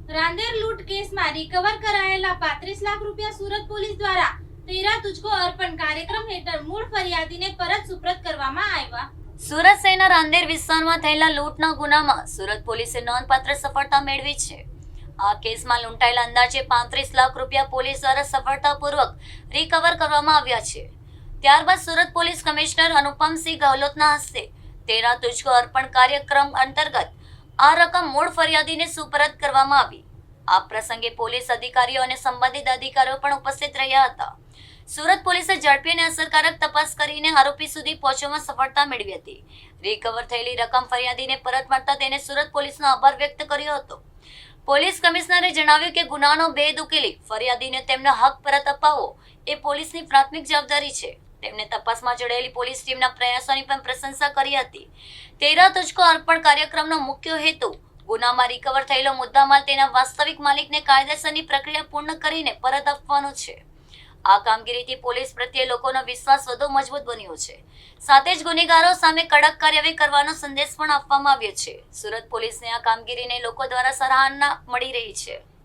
રાંદેર લૂંટ કેસમાં રિકવર કરાયેલા 35 લાખ રૂપિયા સુરત પોલીસ દ્વારા તેરા તુજકો અર્પણ કાર્યક્રમ હેઠળ મૂળ ફરિયાદીને પરત સુપ્રત કરવામાં આવ્યા। સુરત શહેરના રાંદેર વિસ્તારમાં થયેલા લૂંટના ગુનામાં સુરત પોલીસે નોંધપાત્ર સફળતા મેળવી છે। આ કેસમાં લૂંટાયેલા અંદાજે 35 લાખ રૂપિયા પોલીસ દ્વારા સફળતાપૂર્વક રિકવર કરવામાં આવ્યા છે। ત્યારબાદ સુરત પોલીસ કમિશનર અનુપમસિંહ ગહલોતના હસ્તે તેરા તુજકો અર્પણ કાર્યક્રમ અંતર્ગત આ રકમ મૂળ ફરિયાદીને સુપરત કરવામાં આવી। આ પ્રસંગે પોલીસ અધિકારીઓ અને સંબંધિત અધિકારીઓ પણ ઉપસ્થિત રહ્યા હતા। સુરત પોલીસે ઝડપી અને અસરકારક તપાસ કરીને આરોપી સુધી પહોંચવામાં સફળતા મેળવી હતી। રિકવર થયેલી રકમ ફરિયાદીને પરત મળતા તેને સુરત પોલીસનો આભાર વ્યક્ત કર્યો હતો। પોલીસ કમિશનરે જણાવ્યું કે ગુનાનો ભેદ ઉકેલી ફરિયાદીને તેમનો હક પરત અપાવવો એ પોલીસની પ્રાથમિક જવાબદારી છે। તેમણે તપાસમાં જોડાયેલી પોલીસ ટીમના પ્રયાસોની પણ પ્રશંસા કરી હતી। તેરા તુજકો અર્પણ કાર્યક્રમનો મુખ્ય હેતુ ગુનામાં રિકવર થયેલો મુદ્દામાલ તેના વાસ્તવિક માલિકને કાયદેસરની પ્રક્રિયા પૂર્ણ કરીને પરત આપવાનો છે। આ કામગીરીથી પોલીસ પ્રત્યે લોકોનો વિશ્વાસ વધુ મજબૂત બન્યો છે। સાથે જ ગુનેગારો સામે કડક કાર્યવાહી કરવાનો સંદેશ પણ આપવામાં આવ્યો છે। સુરત પોલીસને આ કામગીરીને લોકો દ્વારા સરાહના મળી રહી છે।